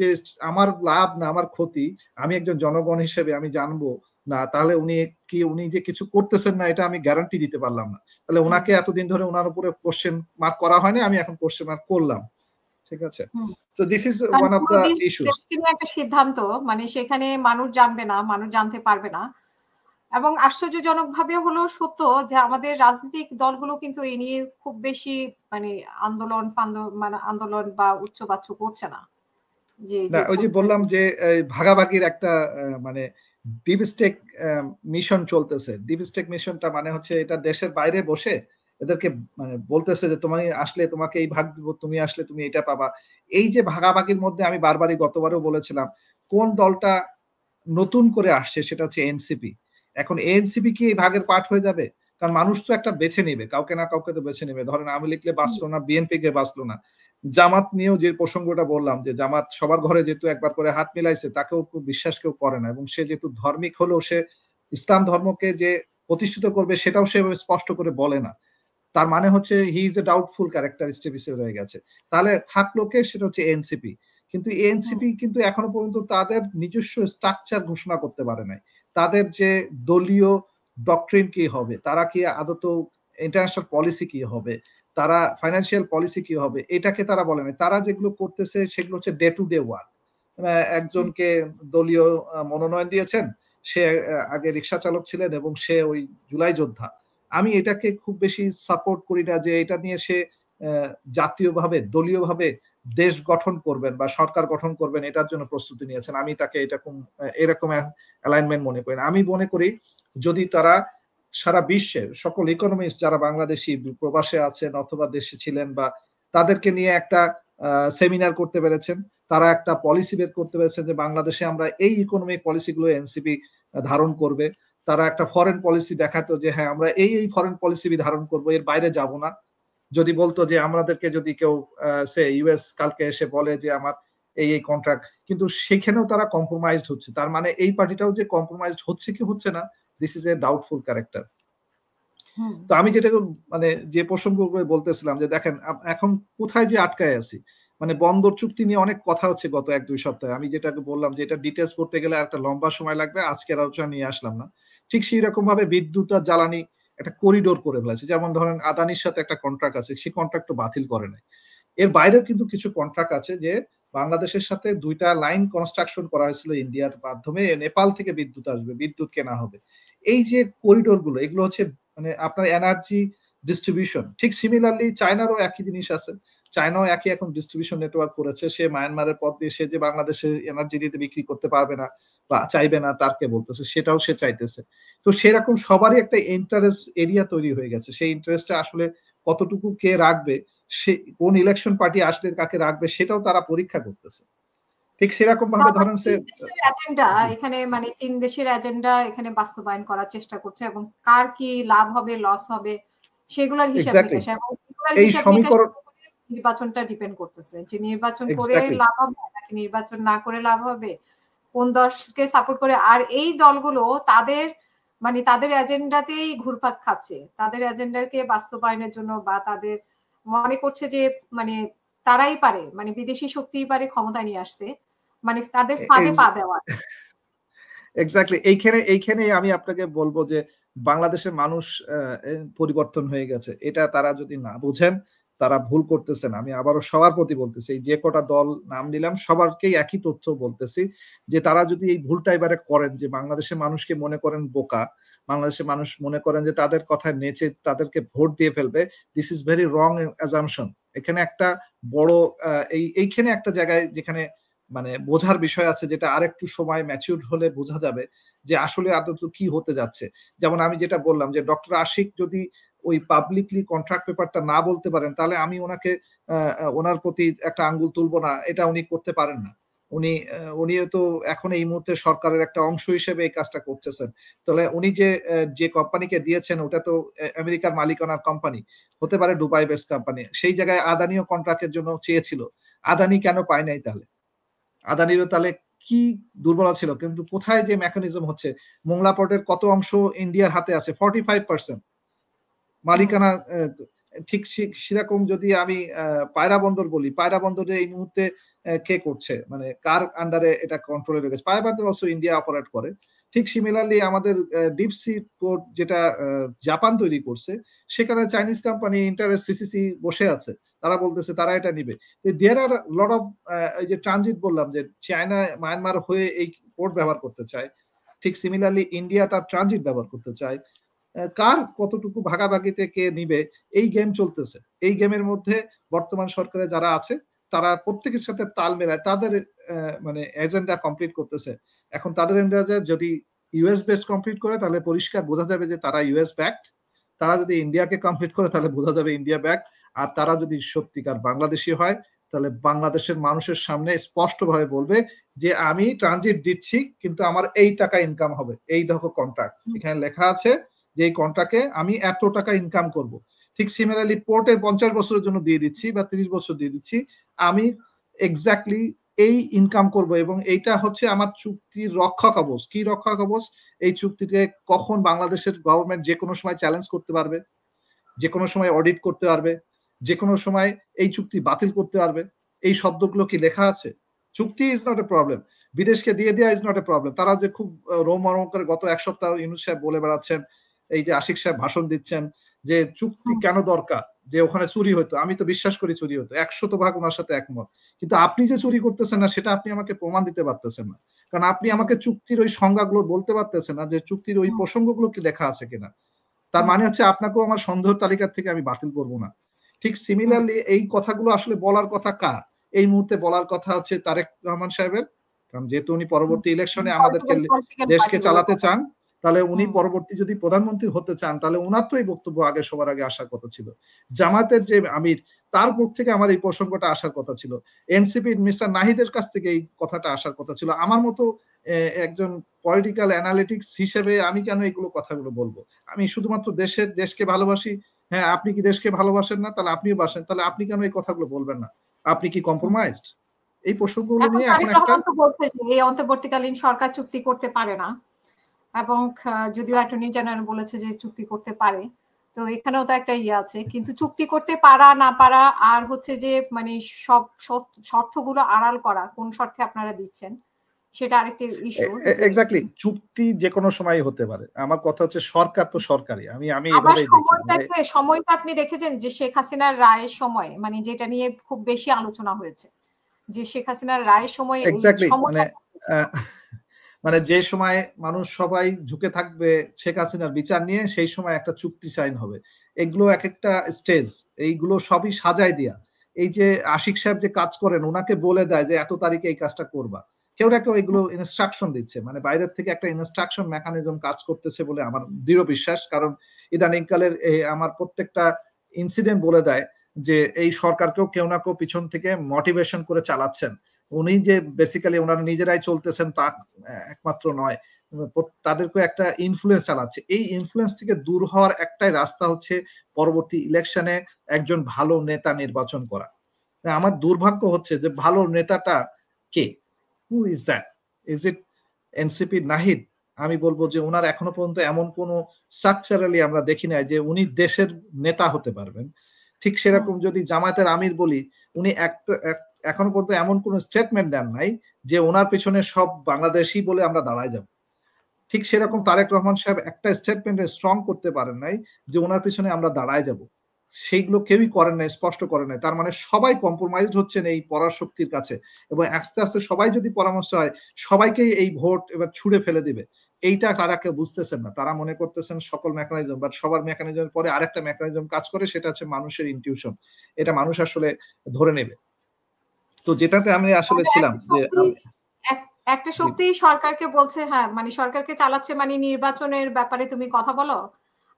যে আমার লাভ না আমার ক্ষতি আমি একজন জনগণ হিসেবে আমি জানবো না, তাহলে উনি যে কিছু করতেছেন না এটা আমি গ্যারান্টি দিতে পারলাম না। তাহলে উনাকে এতদিন ধরে উনার উপরে কোশ্চেন মার্ক করা হয়নি, আমি এখন কোশ্চেন মার্ক করলাম। ঠিক আছে? So this is one of the issues. একটা সিদ্ধান্ত, মানে সেখানে মানুষ জানবে না, মানুষ জানতে পারবে না। এবং আশ্চর্যজনকভাবে হলো সত্য যে আমাদের রাজনৈতিক দলগুলো কিন্তু এই নিয়ে খুব বেশি মানে আন্দোলন বা উচ্চবাচ্য করছে না। না, ওই যে বললাম যে ভাগাভাগির একটা মানে ডিপ স্টেক মিশন চলতেছে। ডিপ স্টেক মিশনটা মানে হচ্ছে এটা দেশের বাইরে বসে এদেরকে মানে বলতেছে যে তুমি আসলে তোমাকে এই ভাগ দিব, তুমি আসলে তুমি এটা পাবা। এই যে ভাগাভাগির মধ্যে আমি বারবারই গতবারও বলেছিলাম কোন দলটা নতুন করে আসছে সেটা হচ্ছে এনসিপি। এখন এনসিপি কি এই ভাগের পার্ট হয়ে যাবে? কারণ মানুষ তো একটা বেছে নেবে, কাউকে না কাউকে তো বেছে নেবে। ধরেন আওয়ামী লীগকে বাঁচলো না, বিএনপি কে বাঁচলো না। জামাত নিয়েও যে প্রসঙ্গটা বললাম যে জামাত সবার ঘরে যেহেতু একবার করে হাত মিলাইছে তাকেও খুব বিশ্বাস কেউ করে না, এবং সে যেহেতু ধর্মিক হলেও সে ইসলাম ধর্মকে যে প্রতিষ্ঠিত করবে সেটাও সে স্পষ্ট করে বলে না। তার মানে হচ্ছে he is a doubtful character স্টেবিসে রয়ে গেছে। তাহলে থাকলো কে? সেটা হচ্ছে এনসিপি। কিন্তু এনসিপি কিন্তু এখনো পর্যন্ত তাদের নিজস্ব স্ট্রাকচার ঘোষণা করতে পারে নাই। তাদের যে দলীয় ডক্ট্রিন কি হবে, তারা কি আদত ইন্টারন্যাশনাল পলিসি কি হবে, তারা ফাইন্যান্সিয়াল পলিসি কি হবে, এটাকে তারা বলে নাই। তারা যেগুলো করতেছে সেগুলো হচ্ছে ডে টু ডে ওয়ার্ক। একজনকে দলীয় মনোনয়ন দিয়েছেন, সে আগে রিক্সা চালক ছিলেন এবং সে ওই জুলাই যোদ্ধা। আমি এটাকে খুব বেশি সাপোর্ট করি না যে এটা নিয়ে সে জাতীয়ভাবে দলীয়ভাবে দেশ গঠন করবেন বা সরকার গঠন করবেন এটার জন্য প্রস্তুতি নিয়েছেন। আমি তাকে এরকম অ্যালাইনমেন্ট মনে করি না। আমি মনে করি যদি তারা সারা বিশ্বের সকল ইকোনমিস্ট যারা বাংলাদেশি প্রবাসে আছেন অথবা দেশে ছিলেন বা তাদেরকে নিয়ে একটা সেমিনার করতে পেরেছেন, তারা একটা পলিসি বের করতে পেরেছেন যে বাংলাদেশে আমরা এই ইকোনমিক পলিসিগুলো এনসিপি ধারণ করবে। তারা একটা ফরেন পলিসি দেখাতো যে হ্যাঁ আমরা এই ফরেন পলিসি ধারণ করব, এর বাইরে যাব না। যদি বলতো যে আমাদেরকে যদি কেউ সে ইউএস কালকে এসে বলে যে আমার এই কন্ট্রাক্ট, কিন্তু সেখানেও তারা কম্প্রোমাইজড হচ্ছে। তার মানে এই পার্টিটাও যে কম্প্রোমাইজড হচ্ছে কি হচ্ছে না, this is a doubtful character. তো আমি যেটা মানে যে প্রসঙ্গ বলতেছিলাম যে দেখেন এখন কোথায় যে আটকায় আছি, মানে বন্দর চুক্তি নিয়ে অনেক কথা হচ্ছে গত 1-2 সপ্তাহে। আমি যেটাকে বললাম যে এটা ডিটেলস পড়তে গেলে একটা লম্বা সময় লাগবে, আজকের আলোচনা নিয়ে আসলাম না। ঠিক সেই রকম ভাবে বিদ্যুৎ আর জ্বালানি একটা করিডোর করে ফেলেছে। যেমন ধরেন আদানির সাথে একটা কন্ট্রাক্ট আছে, সেই কন্ট্রাক্ট বাতিল করে নাই। এর বাইরেও কিন্তু কিছু কন্ট্রাক্ট আছে যে বাংলাদেশের সাথে 2টা লাইন কনস্ট্রাকশন করা হয়েছিল ইন্ডিয়ার মাধ্যমে, নেপাল থেকে বিদ্যুৎ আসবে, বিদ্যুৎ কেনা হবে। এই যে করিডোর গুলো এগুলো হচ্ছে মানে আপনার এনার্জি ডিস্ট্রিবিউশন। ঠিক সিমিলারলি চায়নারও একই জিনিস আছে। চায়নাও একই এখন ডিস্ট্রিবিউশন নেটওয়ার্ক করেছে। সে মায়ানমারের পথ দিয়ে সে যে বাংলাদেশে এনার্জি দিতে বিক্রি করতে পারবে না বা চাইবে না তারকে বলতেছে, সেটাও সে চাইতেছে। তো সেরকম সবারই একটা ইন্টারেস্ট এরিয়া তৈরি হয়ে গেছে। সেই ইন্টারেস্টটা আসলে কতটুকু কে রাখবে, সে কোন ইলেকশন পার্টি আসলে কাকে রাখবে সেটাও তারা পরীক্ষা করতেছে। ঠিক সেরকম ভাবে ধরেন এখানে মানে 3 দেশের এজেন্ডা এখানে বাস্তবায়ন করার চেষ্টা করছে এবং কার কি লাভ হবে লস হবে সেগুলোর হিসাব নিকাশ, এবং এই সমীকরণ নির্বাচনটা ডিপেন্ড করতেছে যে নির্বাচন করে লাভ হবে নাকি নির্বাচন না করে লাভ হবে, কোন দলকে সাপোর্ট করে। আর এই দলগুলো তাদের মানে তাদের এজেন্ডাতেই ঘুরপাক খাচ্ছে, তাদের এজেন্ডাকে বাস্তবায়নের জন্য বা তাদের মনে করছে যে মানে তারাই পারে, মানে বিদেশি শক্তিই পারে ক্ষমতায় নিয়ে আসতে, মানে তাদের ফাঁদে পা দেওয়া। এক্স্যাক্টলি। এইখানে আমি আপনাকে বলবো যে বাংলাদেশের মানুষ পরিবর্তন হয়ে গেছে। এটা তারা যদি না বুঝেন তারা ভুল করতেছেন। আমি আবারও সবার প্রতি বলতেছি, এই যে কটা দল নাম নিলাম সবারকেই একই তথ্য বলতেছি যে তারা যদি এই ভুলটা এবারে করেন যে বাংলাদেশের মানুষকে মনে করেন বোকা, বাংলাদেশের মানুষ মনে করেন যে তাদের কথায় নেচে তাদেরকে ভোট দিয়ে ফেলবে, this is very wrong assumption. এখানে একটা বড় এইখানে একটা জায়গায় যেখানে মানে বোঝার বিষয় আছে, যেটা আরেকটু সময় ম্যাচিউরড হলে বোঝা যাবে যে আসলে আদত কি হতে যাচ্ছে। যেমন আমি যেটা বললাম যে ডক্টর আশিক যদি ওই পাবলিকলি কন্ট্রাক্ট পেপারটা না বলতে পারেন তাহলে আমি ওনাকে ওনার প্রতি একটা আঙ্গুল তুলবো না, এটা উনি করতে পারেন না। উনিও তো এখন এই মুহূর্তে সরকারের একটা অংশ হিসেবে এই কাজটা করতেছেন। তাহলে উনি যে কোম্পানিকে দিয়েছেন ওটা তো আমেরিকার মালিকানার কোম্পানি, হতে পারে দুবাই বেস কোম্পানি। সেই জায়গায় আদানিও কন্ট্রাক্টের জন্য চেয়েছিল, আদানি কেন পায় নাই? তাহলে আদানিরও তাহলে কি দুর্বলতা ছিল? কিন্তু কোথায় যে মেকানিজম হচ্ছে, মোংলা পোর্টের কত অংশ ইন্ডিয়ার হাতে আছে? 45% মালিকানা। ঠিক সেরকম যদি আমি পায়রা বন্দর বলি, পায়রা বন্দরে এই মুহূর্তে কে করছে, মানে কার আন্ডারে এটা কন্ট্রোলে রেখেছে। পাইবারদের অলসো ইন্ডিয়া অপারেট করে। ঠিক সিমিলারলি আমাদের ডিপ সি পোর্ট যেটা জাপান তৈরি করছে, সেখানে চাইনিজ কোম্পানি ইন্টারেস্ট সিসিসি বসে আছে, তারা বলতেছে তারা এটা নিবে। দেয়ার আর লট অফ এই যে ট্রানজিট বললাম যে চায়না মায়ানমার হয়ে এই পোর্ট ব্যবহার করতে চায়, ঠিক সিমিলারলি ইন্ডিয়া তার ট্রানজিট ব্যবহার করতে চায়। কার কতটুকু ভাগাভাগিতে কে নিবে এই গেম চলতেছে। এই গেমের মধ্যে বর্তমান সরকারে যারা আছে তারা প্রত্যেকের সাথে তাল মেলায় তাদের মানে এজেন্ডা কমপ্লিট করতেছে। এখন তাদের এজেন্ডা যদি ইউএস বেস কমপ্লিট করে তাহলে পরিষ্কার বোঝা যাবে যে তারা ইউএস ব্যাকড। তারা যদি ইন্ডিয়াকে কমপ্লিট করে তাহলে বোঝা যাবে ইন্ডিয়া ব্যাক। আর তারা যদি সত্যিকার বাংলাদেশি হয় তাহলে বাংলাদেশের মানুষের সামনে স্পষ্টভাবে বলবে যে আমি ট্রানজিট দিচ্ছি কিন্তু আমার এই টাকা ইনকাম হবে, এই দেখো কন্ট্রাক্ট এখানে লেখা আছে যে এই কন্ট্রাক্টে আমি এত টাকা ইনকাম করব। ঠিক সিমিলারলি পোর্টে 50 বছরের জন্য দিয়ে দিচ্ছি বা 30 বছর দিয়ে দিচ্ছি, আমি এক্স্যাক্টলি এই ইনকাম করব এবং এইটা হচ্ছে আমার চুক্তির রক্ষা কবচ। কি রক্ষা কবচ? এই চুক্তিকে কখন বাংলাদেশের গভর্নমেন্ট যে কোনো সময় চ্যালেঞ্জ করতে পারবে, যে কোনো সময় অডিট করতে পারবে, যে কোনো সময় এই চুক্তি বাতিল করতে পারবে, এই শব্দগুলো কি লেখা আছে? চুক্তি ইজ নট এ প্রবলেম, বিদেশকে দিয়ে দেওয়া ইজ নট এ প্রবলেম। তারা যে খুব রোমরম করে গত এক সপ্তাহ ইউনূস সাহেব বলে বেড়াচ্ছেন, এই যে আশিক সাহেব ভাষণ দিচ্ছেন যে চুক্তি কেন দরকার, যে ওখানে চুরি হতো, আমি তো বিশ্বাস করি চুরি হতো, 100% ওনার সাথে একমত। কিন্তু আপনি যে চুরি করতেছেন না সেটা আপনি আমাকে প্রমাণ দিতে পারতেছেন না, কারণ আপনি আমাকে চুক্তির ওই সংজ্ঞাগুলো বলতে পারতেছেন না যে চুক্তির ওই প্রসঙ্গগুলো কি লেখা আছে কিনা। তার মানে হচ্ছে আপনাকেও আমার সন্দেহ তালিকা থেকে আমি বাতিল করব না। ঠিক সিমিলারলি এই কথাগুলো আসলে বলার কথা কার? এই মুহূর্তে বলার কথা হচ্ছে তারেক রহমান সাহেবের, কারণ যেহেতু উনি পরবর্তী ইলেকশনে আমাদেরকে দেশকে চালাতে চান, তাহলে উনি পরবর্তী যদি প্রধানমন্ত্রী হতে চান তাহলে উনার তো এই বক্তব্য আগে সবার আগে আসার কথা ছিল। জামাতের যে আমির, তার পক্ষ থেকে আমার এই প্রসঙ্গটা আসার কথা ছিল। এনসিপির মিস্টার নাহিদের কাছ থেকে এই কথাটা আসার কথা ছিল। আমার মতো একজন পলিটিক্যাল অ্যানালিটিক্স হিসেবে আমি কেন এগুলো কথাগুলো বলবো? আমি শুধুমাত্র দেশকে ভালোবাসি। হ্যাঁ, আপনি কি দেশকে ভালোবাসেন না? তাহলে আপনিও বাসেন। তাহলে আপনি কেন এই কথাগুলো বলবেন না? আপনি কি কম্প্রোমাইজড? এই প্রসঙ্গগুলো নিয়ে এখন একটা বলছে যে এই অন্তর্বর্তীকালীন সরকার চুক্তি করতে পারে না, এবং যদিও অ্যাটর্নি জেনারেল বলেছে যে চুক্তি করতে পারে, তো এখানেও তো একটা ইয়ে আছে। কিন্তু চুক্তি করতে পারা না পারা আর হচ্ছে যে মানে সব শর্তগুলো আড়াল করা, কোন শর্তে আপনারা দিচ্ছেন সেটা আরেকটি ইস্যু। এক্স্যাক্টলি, চুক্তি যে কোনো সময় হতে পারে। আমার কথা হচ্ছে সরকার তো সরকারি। আমি এভাবেই দেখি। সময়টা আপনি দেখেছেন যে শেখ হাসিনার রায়ের সময়, মানে যেটা নিয়ে খুব বেশি আলোচনা হয়েছে, যে শেখ হাসিনার রায়ের সময় এক্স্যাক্টলি মানে যে সময় মানুষ সবাই ঝুঁকে থাকবে শেখ হাসিনার বিচার নিয়ে, সেই সময় একটা চুক্তি সাইন হবে। এগুলো এক একটা স্টেজ, এইগুলো সবই সাজায় দিয়া। এই যে আশিক সাহেব যে কাজ করেন, ওনাকে বলে দেয় যে এত তারিখে এই কাজটা করবা, কেউ না কেউ এগুলো ইনস্ট্রাকশন দিচ্ছে, মানে বাইরের থেকে একটা ইনস্ট্রাকশন মেকানিজম কাজ করতেছে বলে আমার দৃঢ় বিশ্বাস। কারণ ইদানিংকালের আমার প্রত্যেকটা ইনসিডেন্ট বলে দেয় যে এই সরকারকেও কেউ না কেউ পিছন থেকে মোটিভেশন করে চালাচ্ছেন। উনি যে বেসিক্যালি ওনারা নিজেরাই চলতেছেন তা একমাত্র নয়, তাদেরকে একটা ইনফ্লুয়েন্স চালাচ্ছে। এই ইনফ্লুয়েন্স থেকে দূর হওয়ার একটাই রাস্তা হচ্ছে পরবর্তী ইলেকশনে একজন ভালো নেতা নির্বাচন করা। আমার দুর্ভাগ্য হচ্ছে যে ভালো নেতাটা কে? Who is that? Is it NCP Nahid? আমি বলবো যে ওনার এখনো পর্যন্ত এমন কোন স্ট্রাকচারালি আমরা দেখি নাই যে উনি দেশের নেতা হতে পারবেন। ঠিক সেরকম যদি জামায়াতের আমির বলি, উনি এখনো পর্যন্ত এমন কোন স্টেটমেন্ট দেন নাই যে ওনার পিছনে সব বাংলাদেশি বলে আমরা দাঁড়ায় যাব। ঠিক সেরকম তারেক রহমান সাহেব একটা স্টেটমেন্টে স্ট্রং করতে পারেন নাই যে ওনার পিছনে আমরা দাঁড়ায় যাব। সেইগুলো কেউই করেন নাই, স্পষ্ট করেন নাই। তার মানে সবাই কম্প্রোমাইজড হচ্ছেন এই পরাশক্তির কাছে, এবং আস্তে আস্তে সবাই যদি পরামর্শ হয়, সবাইকেই এই ভোট এবার ছুঁড়ে ফেলে দিবে। এইটা তারা কেউ বুঝতেছেন না। তারা মনে করতেছেন সকল মেকানিজম, বাট সবার মেকানিজমের পরে আরেকটা মেকানিজম কাজ করে, সেটা হচ্ছে মানুষের ইনটিউশন। এটা মানুষ আসলে ধরে নেবে। তো যেটাতে আমি আসলে ছিলাম যে একটা শক্তি সরকারকে বলছে, হ্যাঁ মানে সরকারকে চালাচ্ছে, মানে নির্বাচনের ব্যাপারে তুমি কথা বলো,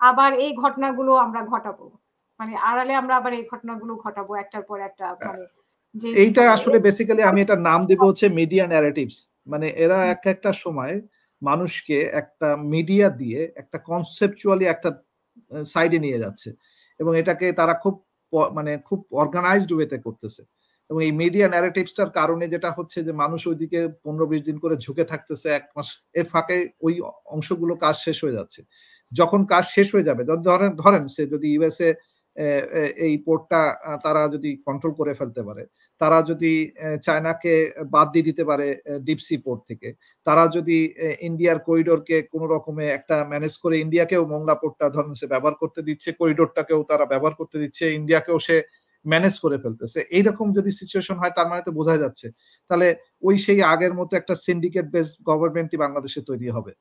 আবার এই ঘটনাগুলো আমরা ঘটাবো, মানে আড়ালে আমরা আবার এই ঘটনাগুলো ঘটাবো একটার পর একটা। মানে এইটা আসলে বেসিক্যালি আমি এটা নাম দিব হচ্ছে মিডিয়া ন্যারেটিভস। মানে এরা একটা সময় মানুষকে একটা মিডিয়া দিয়ে একটা কনসেপচুয়ালি একটা সাইডে নিয়ে যাচ্ছে, এবং এটাকে তারা খুব খুব অর্গানাইজড ওয়েতে করতেছে। এবং এই মিডিয়া ন্যারেটিভসটার কারণে যেটা হচ্ছে যে মানুষ ওইদিকে 15-20 দিন করে ঝুঁকে থাকতেছে, 1 মাস এর ফাঁকে ওই অংশগুলো কাজ শেষ হয়ে যাচ্ছে। যখন কাজ শেষ হয়ে যাবে, ধরেন সে যদি ইউএসএ এই পোর্টটা তারা যদি কন্ট্রোল করে ফেলতে পারে, তারা যদি চায়নাকে বাদ দিয়ে দিতে পারে ডিপ সি পোর্ট থেকে, তারা যদি ইন্ডিয়ার করিডোরকে কোনো রকমে একটা ম্যানেজ করে ইন্ডিয়াকেও মোংলা পোর্টটা ধরেন সে ব্যবহার করতে দিচ্ছে, করিডোরটাকেও তারা ব্যবহার করতে দিচ্ছে, ইন্ডিয়াকেও সে ম্যানেজ করে ফেলতেছে, এইরকম যদি সিচুয়েশন হয় তার মানে তো বোঝা যাচ্ছে তাহলে ওই সেই আগের মতো একটা সিন্ডিকেট বেস গভর্নমেন্টই বাংলাদেশে তৈরি হবে।